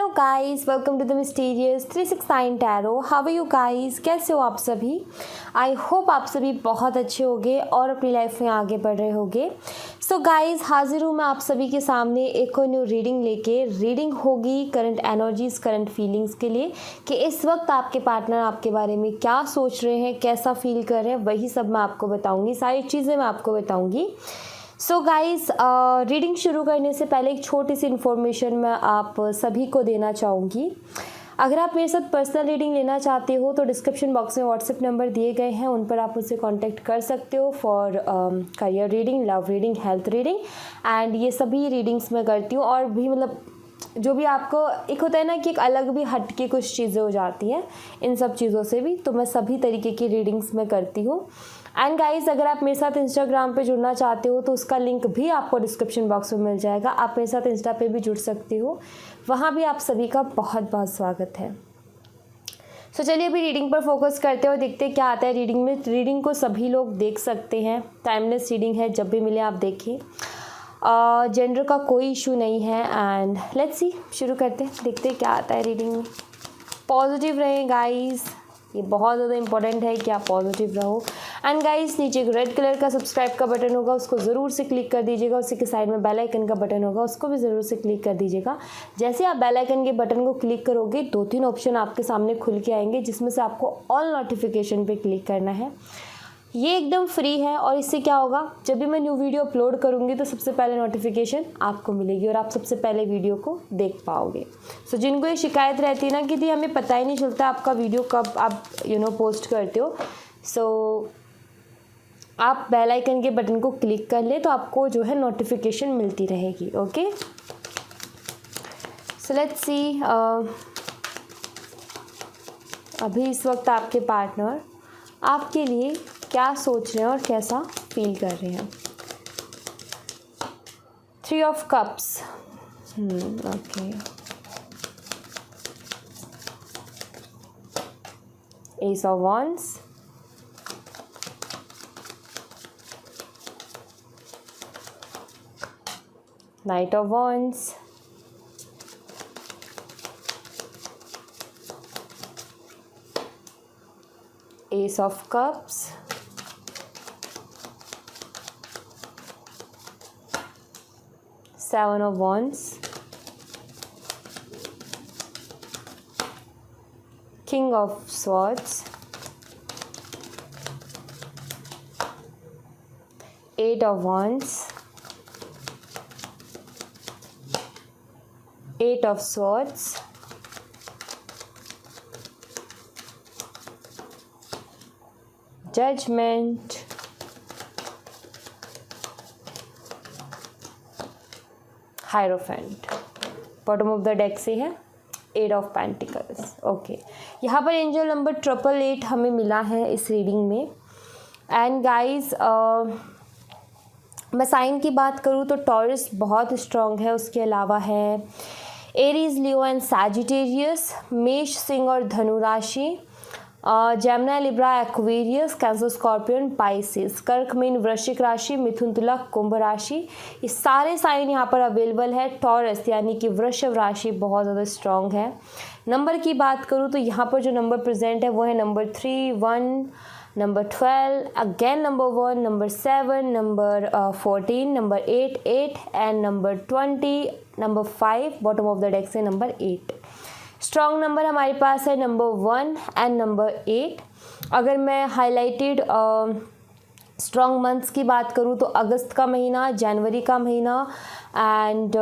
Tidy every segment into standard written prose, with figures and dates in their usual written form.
Guys, welcome to the mysterious 369 tarot. How are you guys? कैसे हो आप सभी? आई होप आप सभी बहुत अच्छे होंगे और अपनी लाइफ में आगे बढ़ रहे होंगे। सो गाइस, हाजिर हूँ मैं आप सभी के सामने एक और न्यू रीडिंग लेके। रीडिंग होगी करंट एनर्जीज, करंट फीलिंग्स के लिए कि इस वक्त आपके पार्टनर आपके बारे में क्या सोच रहे हैं, कैसा फील कर रहे हैं, वही सब मैं आपको बताऊँगी, सारी चीज़ें मैं आपको बताऊँगी। सो गाइस, रीडिंग शुरू करने से पहले एक छोटी सी इन्फॉर्मेशन मैं आप सभी को देना चाहूँगी। अगर आप मेरे साथ पर्सनल रीडिंग लेना चाहते हो तो डिस्क्रिप्शन बॉक्स में व्हाट्सएप नंबर दिए गए हैं, उन पर आप मुझसे कांटेक्ट कर सकते हो for career reading, love reading, health reading and ये सभी रीडिंग्स मैं करती हूँ। और भी मतलब जो भी आपको एक होता है ना कि एक अलग भी हट के कुछ चीज़ें हो जाती हैं, इन सब चीज़ों से भी तो मैं सभी तरीके की रीडिंग्स मैं करती हूँ। एंड गाइस, अगर आप मेरे साथ इंस्टाग्राम पे जुड़ना चाहते हो तो उसका लिंक भी आपको डिस्क्रिप्शन बॉक्स में मिल जाएगा। आप मेरे साथ इंस्टा पे भी जुड़ सकते हो, वहाँ भी आप सभी का बहुत बहुत स्वागत है। सो चलिए अभी रीडिंग पर फोकस करते हुए देखते हैं क्या आता है रीडिंग में। रीडिंग को सभी लोग देख सकते हैं, टाइमलेस रीडिंग है, जब भी मिले आप देखें। जेंडर का कोई इशू नहीं है एंड लेट्स सी, शुरू करते हैं, देखते हैं क्या आता है रीडिंग में। पॉजिटिव रहें गाइस, ये बहुत ज़्यादा इंपॉर्टेंट है कि आप पॉजिटिव रहो। एंड गाइस, नीचे एक रेड कलर का सब्सक्राइब का बटन होगा, उसको ज़रूर से क्लिक कर दीजिएगा। उसी के साइड में बेल आइकन का बटन होगा, उसको भी ज़रूर से क्लिक कर दीजिएगा। जैसे आप बेल आइकन के बटन को क्लिक करोगे 2-3 ऑप्शन आपके सामने खुल के आएंगे, जिसमें से आपको ऑल नोटिफिकेशन पे क्लिक करना है। ये एकदम फ्री है और इससे क्या होगा, जब भी मैं न्यू वीडियो अपलोड करूँगी तो सबसे पहले नोटिफिकेशन आपको मिलेगी और आप सबसे पहले वीडियो को देख पाओगे। सो जिनको ये शिकायत रहती है ना कि दी हमें पता ही नहीं चलता आपका वीडियो कब आप पोस्ट करते हो, सो आप बेल आइकन के बटन को क्लिक कर ले तो आपको जो है नोटिफिकेशन मिलती रहेगी। ओके, सो लेट्स सी अभी इस वक्त आपके पार्टनर आपके लिए क्या सोच रहे हैं और कैसा फील कर रहे हैं। 3 of cups, okay, S of wands, night of wands, S of cups, Seven of Wands, King of Swords, Eight of Wands, Eight of Swords, Judgment, hierophant. Bottom of the deck से है 8 of pentacles. Okay, यहाँ पर angel number 888 हमें मिला है इस reading में। And guys, मैं साइन की बात करूँ तो टॉरस बहुत स्ट्रॉन्ग है, उसके अलावा है एरीज, लियो एंड सैजिटेरियस, मेष, सिंह और धनु राशि, Gemini, Libra, Aquarius, cancer, scorpion, Pisces, कर्क, मीन, वृश्चिक राशि, मिथुन, तुला, कुंभ राशि, ये सारे साइन यहाँ पर अवेलेबल है। टॉरस यानी कि वृषभ राशि बहुत ज़्यादा स्ट्रॉन्ग है। नंबर की बात करूँ तो यहाँ पर जो नंबर प्रेजेंट है वो है number 3, 1, number 12, again number 1, number 7, number 14, number 8, 8 and number 20, number 5, bottom of the deck से नंबर 8। स्ट्रॉन्ग नंबर हमारे पास है नंबर 1 एंड नंबर 8। अगर मैं हाईलाइटेड स्ट्रॉन्ग मंथ्स की बात करूँ तो अगस्त का महीना, जनवरी का महीना एंड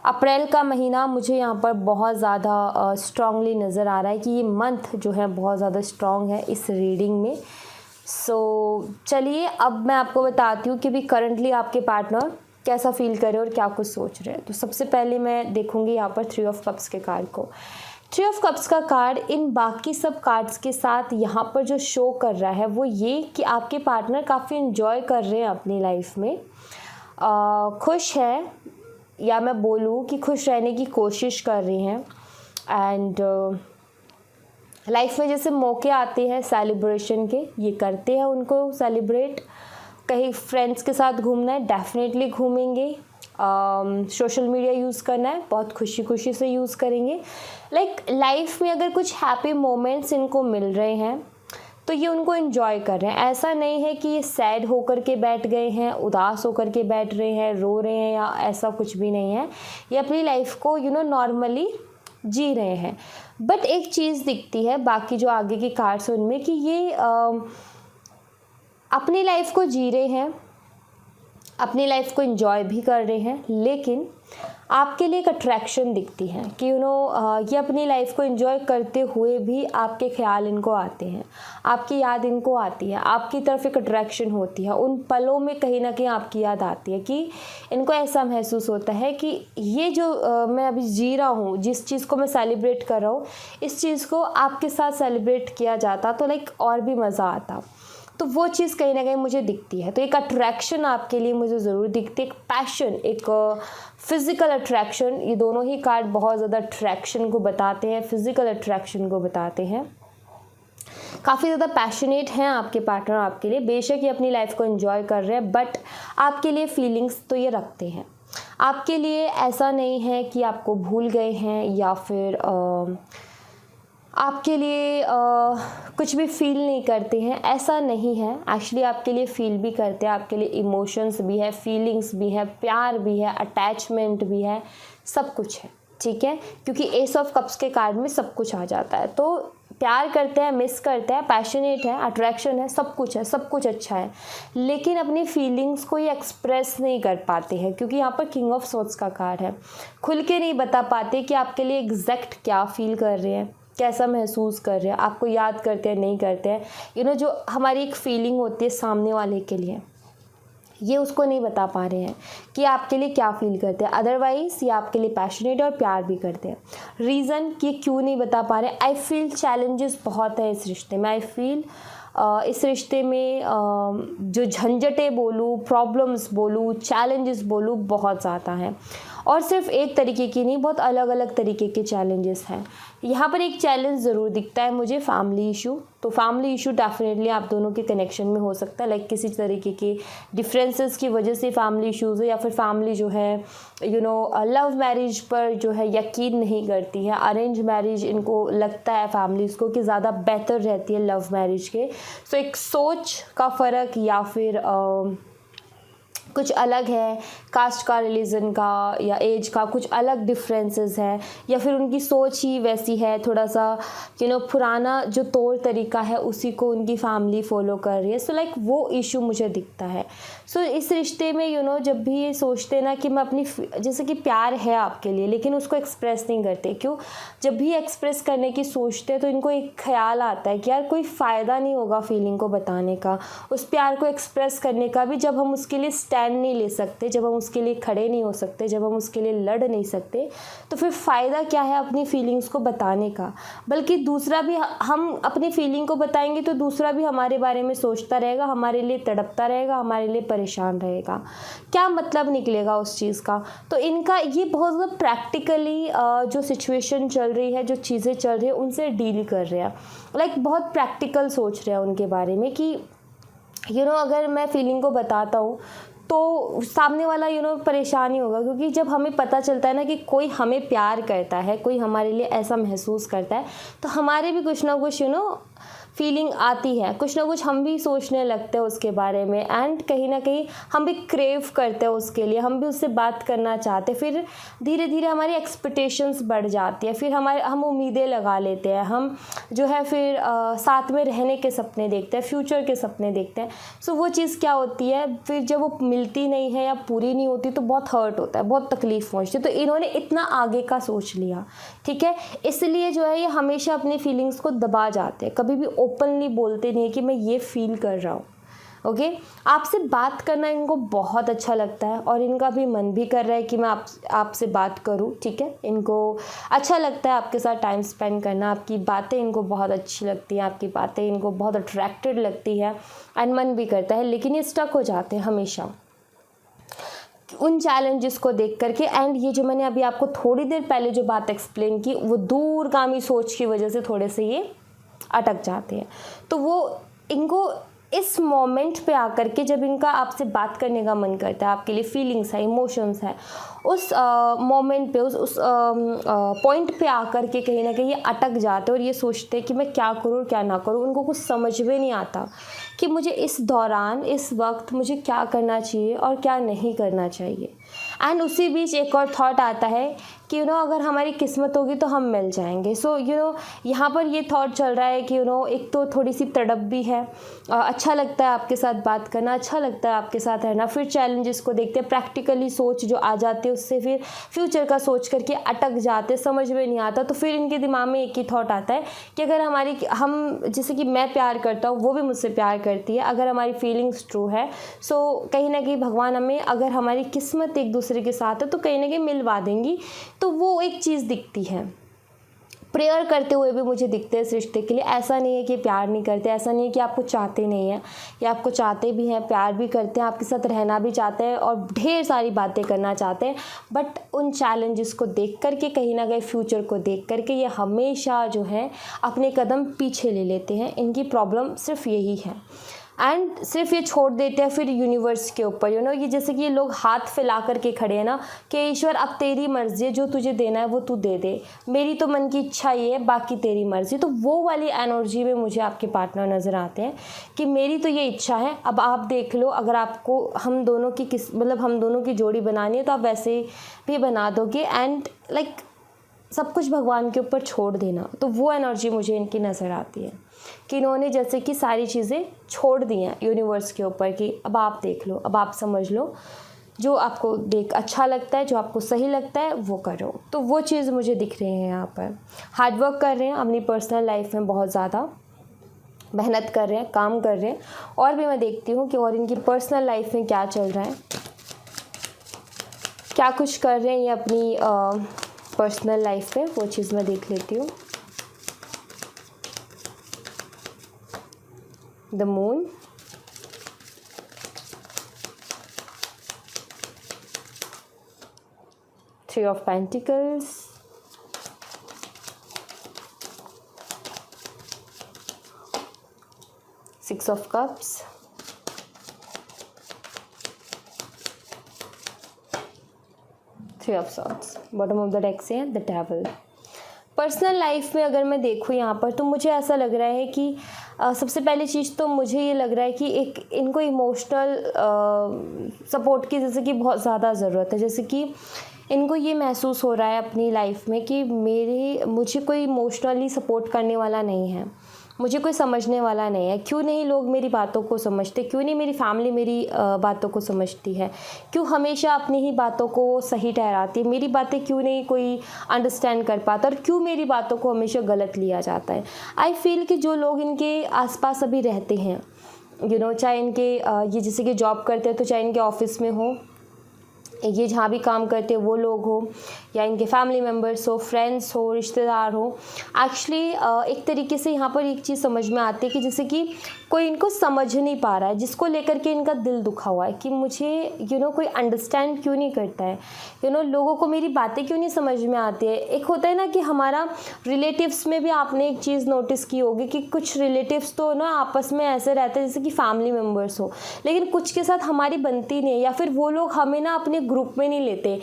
अप्रैल का महीना मुझे यहाँ पर बहुत ज़्यादा स्ट्रॉन्गली नज़र आ रहा है कि ये मंथ जो है बहुत ज़्यादा स्ट्रॉन्ग है इस रीडिंग में। सो चलिए अब मैं आपको बताती हूँ कि भी करंटली आपके पार्टनर कैसा फील कर रहे हैं और क्या कुछ सोच रहे हैं। तो सबसे पहले मैं देखूंगी यहाँ पर 3 ऑफ कप्स के कार्ड को। 3 ऑफ कप्स का कार्ड इन बाकी सब कार्ड्स के साथ यहाँ पर जो शो कर रहा है वो ये कि आपके पार्टनर काफ़ी इन्जॉय कर रहे हैं अपनी लाइफ में, खुश है, या मैं बोलूँ कि खुश रहने की कोशिश कर रहे हैं। एंड लाइफ में जैसे मौके आते हैं सेलिब्रेशन के, ये करते हैं उनको सेलिब्रेट। कहीं फ्रेंड्स के साथ घूमना है, डेफिनेटली घूमेंगे। सोशल मीडिया यूज़ करना है, बहुत खुशी खुशी से यूज़ करेंगे। लाइक लाइफ में अगर कुछ हैप्पी मोमेंट्स इनको मिल रहे हैं तो ये उनको एंजॉय कर रहे हैं। ऐसा नहीं है कि ये सैड होकर के बैठ गए हैं, उदास होकर के बैठ रहे हैं, रो रहे हैं, या ऐसा कुछ भी नहीं है। ये अपनी लाइफ को नॉर्मली जी रहे हैं। बट एक चीज़ दिखती है बाकी जो आगे के कार्ड्स हैं उनमें, कि ये अपनी लाइफ को जी रहे हैं, अपनी लाइफ को एंजॉय भी कर रहे हैं, लेकिन आपके लिए एक अट्रैक्शन दिखती है कि ये अपनी लाइफ को एंजॉय करते हुए भी आपके ख्याल इनको आते हैं, आपकी याद इनको आती है, आपकी तरफ एक अट्रैक्शन होती है। उन पलों में कहीं ना कहीं आपकी याद आती है कि इनको ऐसा महसूस होता है कि ये जो मैं अभी जी रहा हूँ, जिस चीज़ को मैं सेलिब्रेट कर रहा हूँ, इस चीज़ को आपके साथ सेलिब्रेट किया जाता तो लाइक और भी मज़ा आता। तो वो चीज़ कहीं ना कहीं मुझे दिखती है। तो एक अट्रैक्शन आपके लिए मुझे ज़रूर दिखती है, एक पैशन, एक फिज़िकल अट्रैक्शन। ये दोनों ही कार्ड बहुत ज़्यादा अट्रैक्शन को बताते हैं, फिज़िकल अट्रैक्शन को बताते हैं। काफ़ी ज़्यादा पैशनेट हैं आपके पार्टनर आपके लिए। बेशक ये अपनी लाइफ को एंजॉय कर रहे हैं, बट आपके लिए फीलिंग्स तो ये रखते हैं। आपके लिए ऐसा नहीं है कि आपको भूल गए हैं या फिर आपके लिए कुछ भी फील नहीं करते हैं, ऐसा नहीं है। एक्चुअली आपके लिए फील भी करते हैं, आपके लिए इमोशंस भी है, फीलिंग्स भी है, प्यार भी है, अटैचमेंट भी है, सब कुछ है, ठीक है। क्योंकि एस ऑफ कप्स के कार्ड में सब कुछ आ जाता है। तो प्यार करते हैं, मिस करते हैं, पैशनेट है, अट्रैक्शन है, सब कुछ है, सब कुछ अच्छा है, लेकिन अपनी फीलिंग्स को ये एक्सप्रेस नहीं कर पाते हैं, क्योंकि यहाँ पर किंग ऑफ सोर्ड्स का कार्ड है। खुल के नहीं बता पाते कि आपके लिए एग्जैक्ट क्या फील कर रहे हैं, कैसा महसूस कर रहे हैं, आपको याद करते हैं, नहीं करते हैं। जो हमारी एक फीलिंग होती है सामने वाले के लिए, ये उसको नहीं बता पा रहे हैं कि आपके लिए क्या फील करते हैं। अदरवाइज़ ये आपके लिए पैशनेट और प्यार भी करते हैं। रीज़न कि क्यों नहीं बता पा रहे, आई फील चैलेंजेस बहुत है इस रिश्ते में। आई फील इस रिश्ते में जो झंझटें बोलूँ, प्रॉब्लम्स बोलूँ, चैलेंजेस बोलूँ, बहुत ज़्यादा हैं। और सिर्फ एक तरीके की नहीं, बहुत अलग अलग तरीके के चैलेंजेस हैं। यहाँ पर एक चैलेंज ज़रूर दिखता है मुझे, फैमिली इशू। तो फैमिली इशू डेफिनेटली आप दोनों के कनेक्शन में हो सकता है। लाइक किसी तरीके के डिफरेंसेस की वजह से फैमिली इशूज़ है, या फिर फैमिली जो है लव मैरिज पर जो है यकीन नहीं करती है। अरेंज मैरिज इनको लगता है फैमिलीज़ को कि ज़्यादा बेहतर रहती है लव मैरिज के। सो एक सोच का फ़र्क, या फिर कुछ अलग है, कास्ट का, रिलीजन का, या एज का कुछ अलग डिफरेंसेस है, या फिर उनकी सोच ही वैसी है, थोड़ा सा पुराना जो तौर तरीका है उसी को उनकी फैमिली फॉलो कर रही है। सो लाइक वो इशू मुझे दिखता है। सो इस रिश्ते में जब भी ये सोचते ना कि मैं अपनी, जैसे कि प्यार है आपके लिए लेकिन उसको एक्सप्रेस नहीं करते, क्यों? जब भी एक्सप्रेस करने की सोचते हैं तो इनको एक ख्याल आता है कि यार कोई फ़ायदा नहीं होगा फीलिंग को बताने का, उस प्यार को एक्सप्रेस करने का भी, जब हम उसके लिए स्टैंड नहीं ले सकते, जब हम उसके लिए खड़े नहीं हो सकते, जब हम उसके लिए लड़ नहीं सकते, तो फिर फ़ायदा क्या है अपनी फीलिंग्स को बताने का। बल्कि दूसरा भी, हम अपनी फीलिंग को बताएंगे तो दूसरा भी हमारे बारे में सोचता रहेगा, हमारे लिए तड़पता रहेगा, हमारे लिए परेशान रहेगा। क्या मतलब निकलेगा उस चीज़ का? तो इनका ये बहुत ज़्यादा प्रैक्टिकली जो सिचुएशन चल रही है, जो चीज़ें चल रही है, उनसे डील कर रहे हैं। लाइक बहुत प्रैक्टिकल सोच रहे हैं उनके बारे में कि अगर मैं फीलिंग को बताता हूँ तो सामने वाला परेशान ही होगा। क्योंकि जब हमें पता चलता है ना कि कोई हमें प्यार करता है, कोई हमारे लिए ऐसा महसूस करता है, तो हमारे भी कुछ ना कुछ फीलिंग आती है, कुछ ना कुछ हम भी सोचने लगते हैं उसके बारे में, एंड कहीं ना कहीं हम भी क्रेव करते हैं उसके लिए, हम भी उससे बात करना चाहते हैं। फिर धीरे धीरे हमारी एक्सपेक्टेशंस बढ़ जाती है, फिर हम उम्मीदें लगा लेते हैं, हम जो है फिर साथ में रहने के सपने देखते हैं, फ्यूचर के सपने देखते हैं। सो वो चीज़ क्या होती है, फिर जब वो मिलती नहीं है या पूरी नहीं होती तो बहुत हर्ट होता है, बहुत तकलीफ पहुँचती है। तो इन्होंने इतना आगे का सोच लिया, ठीक है, इसलिए जो है ये हमेशा अपनी फीलिंग्स को दबा जाते हैं, कभी भी ओपनली बोलते नहीं है कि मैं ये फील कर रहा हूँ। ओके, आपसे बात करना इनको बहुत अच्छा लगता है और इनका भी मन भी कर रहा है कि मैं आपसे बात करूँ, ठीक है। इनको अच्छा लगता है आपके साथ टाइम स्पेंड करना, आपकी बातें इनको बहुत अच्छी लगती हैं, आपकी बातें इनको बहुत अट्रैक्टेड लगती है एंड मन भी करता है। लेकिन ये स्टक हो जाते हैं हमेशा उन चैलेंजेस को देख करके। एंड ये जो मैंने अभी आपको थोड़ी देर पहले जो बात एक्सप्लेन की, वो दूरगामी सोच की वजह से थोड़े से ये अटक जाते हैं। तो वो इनको इस मोमेंट पे आकर के जब इनका आपसे बात करने का मन करता है, आपके लिए फीलिंग्स है, इमोशंस है, उस मोमेंट पे उस पॉइंट पे आकर के कहीं ना कहीं ये अटक जाते हैं और ये सोचते हैं कि मैं क्या करूँ क्या ना करूँ। उनको कुछ समझ में नहीं आता कि मुझे इस दौरान इस वक्त मुझे क्या करना चाहिए और क्या नहीं करना चाहिए। एंड उसी बीच एक और थॉट आता है कि अगर हमारी किस्मत होगी तो हम मिल जाएंगे। सो यहाँ पर ये थॉट चल रहा है कि एक तो थोड़ी सी तड़प भी है, अच्छा लगता है आपके साथ बात करना, अच्छा लगता है आपके साथ रहना, फिर चैलेंजेस को देखते हैं, प्रैक्टिकली सोच जो आ जाती है उससे फिर फ्यूचर का सोच करके अटक जाते, समझ में नहीं आता। तो फिर इनके दिमाग में एक ही थॉट आता है कि अगर हम जैसे कि मैं प्यार करता हूँ, वो भी मुझसे प्यार करती है, अगर हमारी फीलिंग्स ट्रू है, सो कहीं ना कहीं भगवान हमें, अगर हमारी किस्मत एक दूसरे के साथ है तो कहीं ना कहीं मिलवा देंगी। तो वो एक चीज़ दिखती है, प्रेयर करते हुए भी मुझे दिखते हैं इस रिश्ते के लिए। ऐसा नहीं है कि प्यार नहीं करते, ऐसा नहीं है कि आपको चाहते नहीं हैं, या आपको चाहते भी हैं, प्यार भी करते हैं, आपके साथ रहना भी चाहते हैं और ढेर सारी बातें करना चाहते हैं। बट उन चैलेंजेस को देख करके, कहीं ना कहीं फ्यूचर को देख करके, ये हमेशा जो है अपने कदम पीछे ले लेते हैं। इनकी प्रॉब्लम सिर्फ यही है एंड सिर्फ ये छोड़ देते हैं फिर यूनिवर्स के ऊपर। ये जैसे कि ये लोग हाथ फैला करके खड़े हैं ना कि ईश्वर अब तेरी मर्जी है, जो तुझे देना है वो तू दे दे, मेरी तो मन की इच्छा ये है, बाकी तेरी मर्जी। तो वो वाली एनर्जी में मुझे आपके पार्टनर नज़र आते हैं कि मेरी तो ये इच्छा है, अब आप देख लो, अगर आपको हम दोनों की जोड़ी बनानी है तो आप वैसे भी बना दोगे एंड सब कुछ भगवान के ऊपर छोड़ देना। तो वो एनर्जी मुझे इनकी नज़र आती है कि इन्होंने जैसे कि सारी चीज़ें छोड़ दी हैं यूनिवर्स के ऊपर कि अब आप देख लो, अब आप समझ लो, जो आपको देख अच्छा लगता है, जो आपको सही लगता है वो करो। तो वो चीज़ मुझे दिख रही है यहाँ पर। हार्डवर्क कर रहे हैं अपनी पर्सनल लाइफ में, बहुत ज़्यादा मेहनत कर रहे हैं, काम कर रहे हैं। और भी मैं देखती हूँ कि और इनकी पर्सनल लाइफ में क्या चल रहा है, क्या कुछ कर रहे हैं ये अपनी पर्सनल लाइफ में, वो चीज़ मैं देख लेती हूँ। The moon, three of pentacles, six of cups, three of swords. Bottom of the deck से है द डेविल। पर्सनल लाइफ में अगर मैं देखूँ यहाँ पर तो मुझे ऐसा लग रहा है कि सबसे पहली चीज़ तो मुझे ये लग रहा है कि एक इनको इमोशनल सपोर्ट की जैसे कि बहुत ज़्यादा ज़रूरत है। जैसे कि इनको ये महसूस हो रहा है अपनी लाइफ में कि मुझे कोई इमोशनली सपोर्ट करने वाला नहीं है, मुझे कोई समझने वाला नहीं है। क्यों नहीं लोग मेरी बातों को समझते, क्यों नहीं मेरी फैमिली मेरी बातों को समझती है, क्यों हमेशा अपनी ही बातों को सही ठहराती है, मेरी बातें क्यों नहीं कोई अंडरस्टैंड कर पाता और क्यों मेरी बातों को हमेशा गलत लिया जाता है। आई फील कि जो लोग इनके आसपास अभी रहते हैं, चाहे इनके ये जैसे कि जॉब करते हैं तो चाहे इनके ऑफिस में हो, ये जहाँ भी काम करते हैं वो लोग हो, या इनके फैमिली मेम्बर्स हो, फ्रेंड्स हो, रिश्तेदार हो, एक्चुअली एक तरीके से यहाँ पर एक चीज़ समझ में आती है कि जैसे कि कोई इनको समझ नहीं पा रहा है, जिसको लेकर के इनका दिल दुखा हुआ है कि मुझे कोई अंडरस्टैंड क्यों नहीं करता है, लोगों को मेरी बातें क्यों नहीं समझ में आती है। एक होता है ना कि हमारा रिलेटिव्स में भी आपने एक चीज़ नोटिस की होगी कि कुछ रिलेटिव्स तो ना आपस में ऐसे रहते हैं जैसे कि फैमिली मेम्बर्स हो, लेकिन कुछ के साथ हमारी बनती नहीं है, या फिर वो लोग हमें ना अपने ग्रुप में नहीं लेते।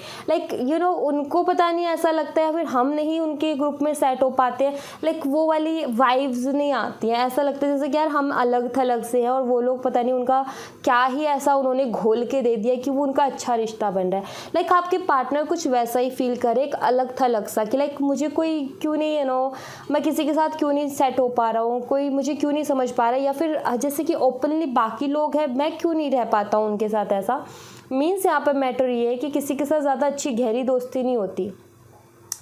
उनको पता नहीं ऐसा लगता है, फिर हम नहीं उनके ग्रुप में सेट हो पाते हैं। वो वाली वाइब्स नहीं आती हैं, ऐसा लगता है जैसे कि यार हम अलग थलग से हैं और वो लोग पता नहीं उनका क्या ही ऐसा उन्होंने घोल के दे दिया कि वो उनका अच्छा रिश्ता बन रहा है। आपके पार्टनर कुछ वैसा ही फील करे, एक अलग थलग सा कि मुझे कोई क्यों नहीं मैं किसी के साथ क्यों नहीं सेट हो पा रहा हूँ, कोई मुझे क्यों नहीं समझ पा रहा है, या फिर जैसे कि ओपनली बाकी लोग हैं मैं क्यों नहीं रह पाता हूँ उनके साथ। ऐसा मीन्स यहाँ पर मैटर ये है कि किसी के साथ ज़्यादा अच्छी गहरी दोस्ती नहीं होती,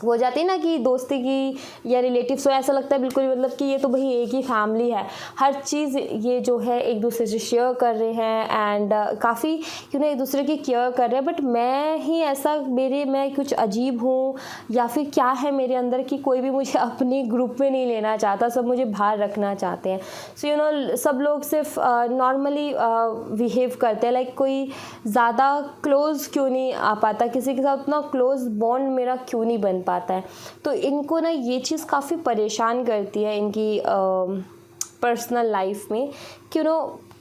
हो जाती है ना कि दोस्ती की या रिलेटिव्स हो, ऐसा लगता है बिल्कुल कि ये तो भाई एक ही फैमिली है, हर चीज़ ये जो है एक दूसरे से शेयर कर रहे हैं एंड काफ़ी एक दूसरे की केयर कर रहे हैं। बट मैं ही ऐसा मैं कुछ अजीब हूँ या फिर क्या है मेरे अंदर कि कोई भी मुझे अपने ग्रुप में नहीं लेना चाहता, सब मुझे बाहर रखना चाहते हैं। सो सब लोग सिर्फ नॉर्मली बिहेव करते हैं, कोई ज़्यादा क्लोज़ क्यों नहीं आ पाता, किसी के साथ उतना क्लोज़ बॉन्ड मेरा क्यों नहीं बन पाता है। तो इनको ना ये चीज़ काफ़ी परेशान करती है इनकी पर्सनल लाइफ में कि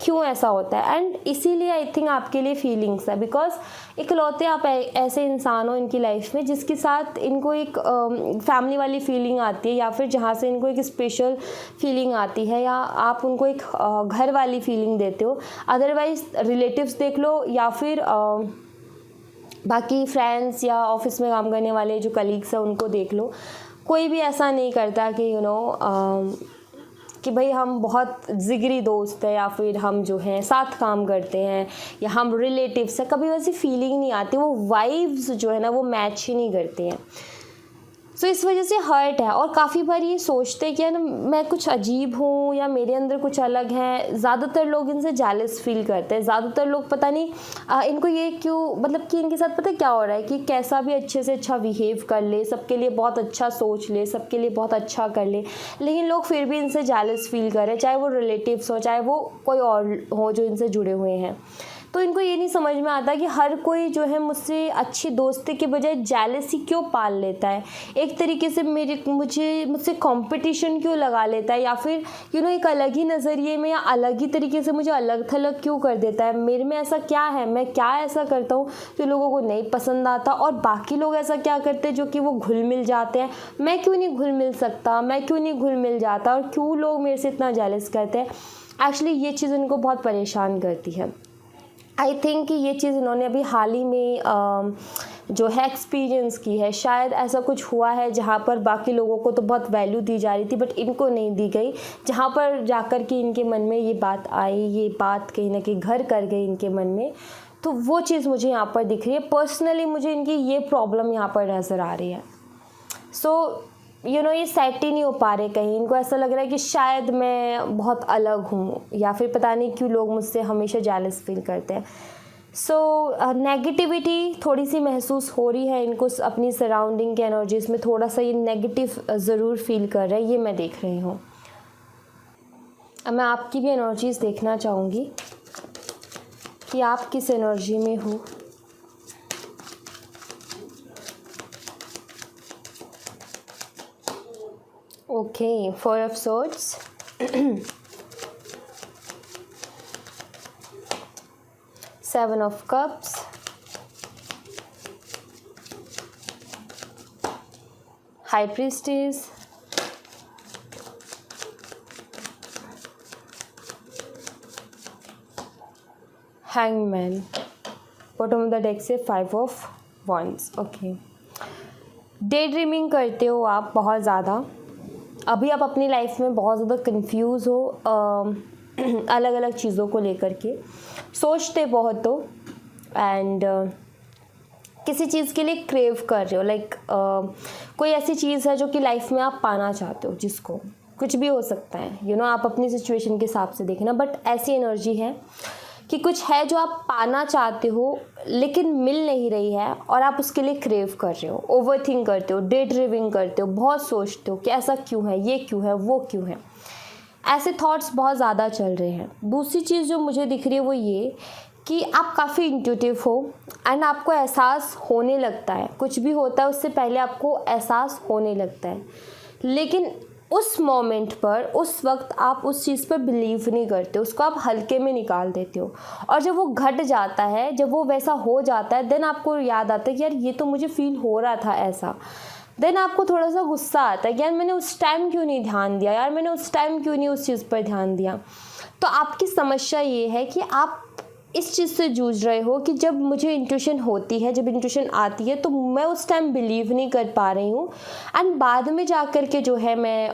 क्यों ऐसा होता है। एंड इसीलिए आई थिंक आपके लिए फीलिंग्स है, बिकॉज इकलौते आप ऐसे इंसान हो इनकी लाइफ में जिसके साथ इनको एक फैमिली वाली फीलिंग आती है, या फिर जहाँ से इनको एक स्पेशल फीलिंग आती है, या आप उनको एक घर वाली फीलिंग देते हो। अदरवाइज रिलेटिव्स देख लो, या फिर बाकी फ्रेंड्स या ऑफिस में काम करने वाले जो कलीग्स हैं उनको देख लो, कोई भी ऐसा नहीं करता कि कि भाई हम बहुत जिगरी दोस्त हैं, या फिर हम जो हैं साथ काम करते हैं, या हम रिलेटिव्स हैं, कभी वैसी फीलिंग नहीं आती। वो वाइब्स जो है ना वो मैच ही नहीं करते हैं। सो इस वजह से हर्ट है। और काफ़ी बार ये सोचते हैं कि यार मैं कुछ अजीब हूँ या मेरे अंदर कुछ अलग है। ज़्यादातर लोग इनसे जेलस फील करते हैं। ज़्यादातर लोग पता नहीं इनको ये क्यों, मतलब कि इनके साथ पता क्या हो रहा है कि कैसा भी अच्छे से अच्छा बिहेव कर ले, सबके लिए बहुत अच्छा सोच ले, सबके लिए बहुत अच्छा कर ले, लेकिन लोग फिर भी इनसे जेलस फील कर रहे हैं, चाहे वो रिलेटिव्स हो, चाहे वो कोई और हो जो इनसे जुड़े हुए हैं। तो इनको ये नहीं समझ में आता कि हर कोई जो है मुझसे अच्छी दोस्ती के बजाय जेलसी क्यों पाल लेता है, एक तरीके से मुझसे कंपटीशन क्यों लगा लेता है, या फिर एक अलग ही नज़रिए में या अलग ही तरीके से मुझे अलग थलग क्यों कर देता है। मेरे में ऐसा क्या है, मैं क्या ऐसा करता हूँ जो लोगों को नहीं पसंद आता, और बाकी लोग ऐसा क्या करते हैं जो कि वो घुल मिल जाते हैं, मैं क्यों नहीं घुल मिल सकता, मैं क्यों नहीं घुल मिल जाता, और क्यों लोग मेरे से इतना जेलस करते हैं। एक्चुअली ये चीज़ उनको बहुत परेशान करती है। आई थिंक कि ये चीज़ इन्होंने अभी हाल ही में जो है एक्सपीरियंस की है। शायद ऐसा कुछ हुआ है जहाँ पर बाकी लोगों को तो बहुत वैल्यू दी जा रही थी बट इनको नहीं दी गई, जहाँ पर जाकर के इनके मन में ये बात आई, ये बात कहीं ना कहीं घर कर गई इनके मन में। तो वो चीज़ मुझे यहाँ पर दिख रही है। पर्सनली मुझे इनकी ये प्रॉब्लम यहाँ पर नज़र आ रही है। सो ये सेट ही नहीं हो पा रहे कहीं। इनको ऐसा लग रहा है कि शायद मैं बहुत अलग हूँ, या फिर पता नहीं क्यों लोग मुझसे हमेशा जेलस फील करते हैं। सो नेगेटिविटी थोड़ी सी महसूस हो रही है इनको अपनी सराउंडिंग के एनर्जीज़ में। थोड़ा सा ये नेगेटिव ज़रूर फील कर रहे हैं, ये मैं देख रही हूँ। अब मैं आपकी भी एनर्जीज़ देखना चाहूँगी कि आप किस एनर्जी में हो। Okay, Four of Swords. Seven of Cups. High Priestess. Hangman. Bottom of the deck से Five of Wands. Okay. Day dreaming करते हो आप बहुत ज़्यादा। अभी आप अपनी लाइफ में बहुत ज़्यादा कंफ्यूज हो अलग अलग चीज़ों को लेकर के, सोचते बहुत हो, एंड किसी चीज़ के लिए क्रेव कर रहे हो। लाइक कोई ऐसी चीज़ है जो कि लाइफ में आप पाना चाहते हो, जिसको कुछ भी हो सकता है, आप अपनी सिचुएशन के हिसाब से देखना, बट ऐसी एनर्जी है कि कुछ है जो आप पाना चाहते हो लेकिन मिल नहीं रही है, और आप उसके लिए क्रेव कर रहे हो, ओवरथिंक करते हो, डे ड्रीमिंग करते हो, बहुत सोचते हो कि ऐसा क्यों है, ये क्यों है, वो क्यों है। ऐसे थॉट्स बहुत ज़्यादा चल रहे हैं। दूसरी चीज़ जो मुझे दिख रही है वो ये कि आप काफ़ी इंट्यूटिव हो, एंड आपको एहसास होने लगता है, कुछ भी होता है उससे पहले आपको एहसास होने लगता है, लेकिन उस मोमेंट पर, उस वक्त आप उस चीज़ पर बिलीव नहीं करते, उसको आप हल्के में निकाल देते हो। और जब वो घट जाता है, जब वो वैसा हो जाता है, देन आपको याद आता है कि यार ये तो मुझे फील हो रहा था ऐसा। देन आपको थोड़ा सा गुस्सा आता है कि यार मैंने उस टाइम क्यों नहीं ध्यान दिया, यार मैंने उस टाइम क्यों नहीं उस चीज़ पर ध्यान दिया। तो आपकी समस्या ये है कि आप इस चीज़ से जूझ रहे हो कि जब मुझे इंट्यूशन होती है, जब इंट्यूशन आती है, तो मैं उस टाइम बिलीव नहीं कर पा रही हूँ, एंड बाद में जा कर के जो है मैं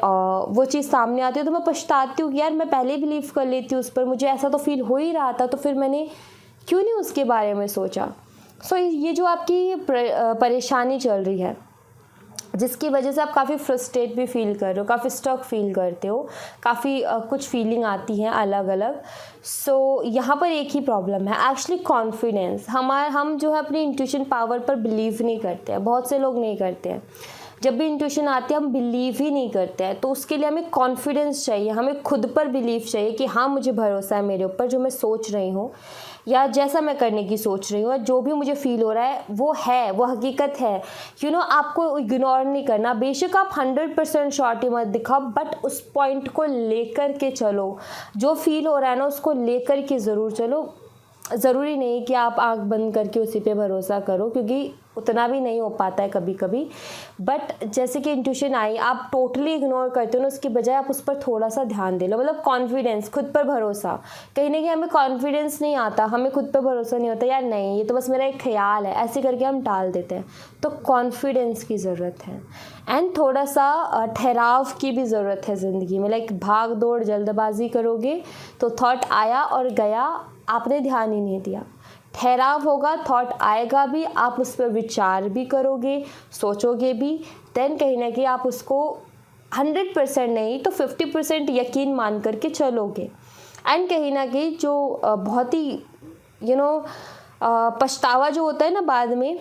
वो चीज़ सामने आती है तो मैं पछताती हूँ कि यार मैं पहले बिलीव कर लेती हूँ उस पर, मुझे ऐसा तो फील हो ही रहा था, तो फिर मैंने क्यों नहीं उसके बारे में सोचा। सो ये जो आपकी परेशानी चल रही है, जिसकी वजह से आप काफ़ी फ्रस्ट्रेट भी फील कर रहे हो, काफ़ी स्टक फील करते हो, काफ़ी कुछ फीलिंग आती हैं अलग अलग। सो यहाँ पर एक ही प्रॉब्लम है एक्चुअली, कॉन्फिडेंस। हम जो है अपनी इंट्यूशन पावर पर बिलीव नहीं करते हैं, बहुत से लोग नहीं करते हैं। जब भी इंट्यूशन आती है हम बिलीव ही नहीं करते हैं, तो उसके लिए हमें कॉन्फिडेंस चाहिए, हमें खुद पर बिलीव चाहिए कि हाँ मुझे भरोसा है मेरे ऊपर, जो मैं सोच रही हूँ या जैसा मैं करने की सोच रही हूँ या जो भी मुझे फील हो रहा है, वो हकीकत है। आपको इग्नोर नहीं करना। बेशक आप 100% श्योरिटी मत दिखाओ, बट उस पॉइंट को लेकर के चलो, जो फील हो रहा है ना उसको लेकर के ज़रूर चलो। ज़रूरी नहीं कि आप आँख बंद करके उसी पे भरोसा करो, क्योंकि उतना भी नहीं हो पाता है कभी कभी। बट जैसे कि इंट्यूशन आई, आप टोटली इग्नोर करते हो ना, उसकी बजाय आप उस पर थोड़ा सा ध्यान दे लो। मतलब कॉन्फिडेंस, खुद पर भरोसा। कहीं ना कहीं हमें कॉन्फिडेंस नहीं आता, हमें खुद पर भरोसा नहीं होता, यार नहीं ये तो बस मेरा एक ख्याल है, ऐसे करके हम टाल देते हैं। तो कॉन्फिडेंस की ज़रूरत है, एंड थोड़ा सा ठहराव की भी ज़रूरत है ज़िंदगी में। लाइक भाग दौड़ जल्दबाजी करोगे तो थॉट आया और गया, आपने ध्यान ही नहीं दिया। ठहराव होगा, थॉट आएगा भी, आप उस पर विचार भी करोगे, सोचोगे भी, देन कहीं ना कहीं आप उसको 100% नहीं तो 50% यकीन मान करके चलोगे। एंड कहीं ना कहीं जो बहुत ही पछतावा जो होता है ना बाद में,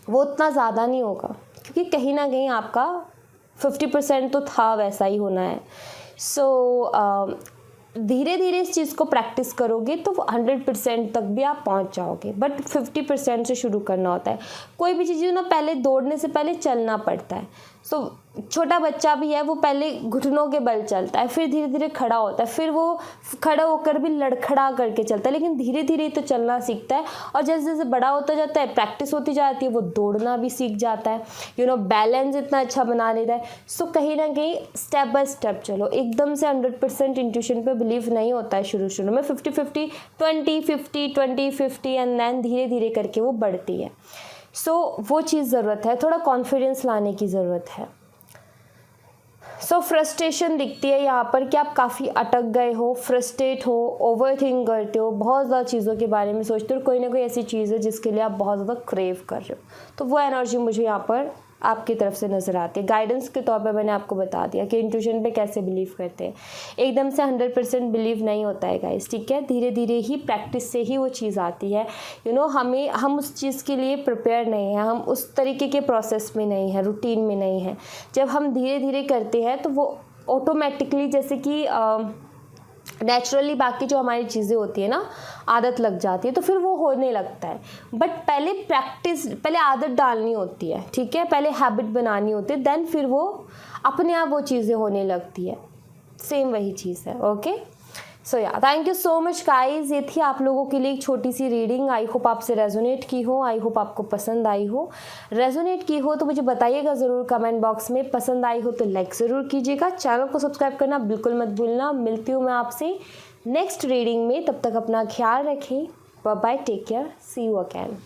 वो उतना ज़्यादा नहीं होगा, क्योंकि कहीं ना कहीं आपका 50% तो था, वैसा ही होना है। सो धीरे धीरे इस चीज़ को प्रैक्टिस करोगे तो 100% तक भी आप पहुंच जाओगे, बट 50% से शुरू करना होता है। कोई भी चीज़ पहले दौड़ने से पहले चलना पड़ता है। सो छोटा बच्चा भी है, वो पहले घुटनों के बल चलता है, फिर धीरे धीरे खड़ा होता है, फिर वो खड़ा होकर भी लड़खड़ा करके चलता है, लेकिन धीरे धीरे तो चलना सीखता है। और जैसे जैसे बड़ा होता जाता है, प्रैक्टिस होती जाती है, वो दौड़ना भी सीख जाता है, बैलेंस इतना अच्छा बना लेता है। सो कहीं ना कहीं स्टेप बाय स्टेप चलो। एकदम से 100% इंट्यूशन पे बिलीव नहीं होता है शुरू शुरू में, 50-50, 20-50, 20-50 एंड देन धीरे धीरे करके वो बढ़ती है। सो वो चीज़ ज़रूरत है, थोड़ा कॉन्फिडेंस लाने की ज़रूरत है। फ्रस्ट्रेशन दिखती है यहाँ पर कि आप काफ़ी अटक गए हो, फ्रस्ट्रेट हो, ओवरथिंक करते हो, बहुत ज़्यादा चीज़ों के बारे में सोचते हो, कोई ना कोई ऐसी चीज़ है जिसके लिए आप बहुत ज़्यादा क्रेव कर रहे हो। तो वो एनर्जी मुझे यहाँ पर आपकी तरफ से नज़र आती है। गाइडेंस के तौर पे मैंने आपको बता दिया कि इंट्यूशन पे कैसे बिलीव करते हैं। एकदम से 100% बिलीव नहीं होता है गाइस, ठीक है। धीरे धीरे ही, प्रैक्टिस से ही वो चीज़ आती है। हम उस चीज़ के लिए प्रिपेयर नहीं हैं, हम उस तरीके के प्रोसेस में नहीं हैं, रूटीन में नहीं हैं। जब हम धीरे धीरे करते हैं तो वो ऑटोमेटिकली, जैसे कि नेचुरली बाकी जो हमारी चीज़ें होती है ना, आदत लग जाती है, तो फिर वो होने लगता है। बट पहले आदत डालनी होती है, ठीक है, पहले हैबिट बनानी होती है, देन फिर वो अपने आप वो चीज़ें होने लगती है। सेम वही चीज़ है। ओके, सो या thank you so much guys. ये थी आप लोगों के लिए एक छोटी सी रीडिंग। आई होप आपसे रेजोनेट की हो, आई होप आपको पसंद आई हो। रेजोनेट की हो तो मुझे बताइएगा ज़रूर कमेंट बॉक्स में। पसंद आई हो तो लाइक ज़रूर कीजिएगा, चैनल को सब्सक्राइब करना बिल्कुल मत भूलना। मिलती हूँ मैं आपसे नेक्स्ट रीडिंग में, तब तक अपना ख्याल रखें। Bye bye, take care, see you again.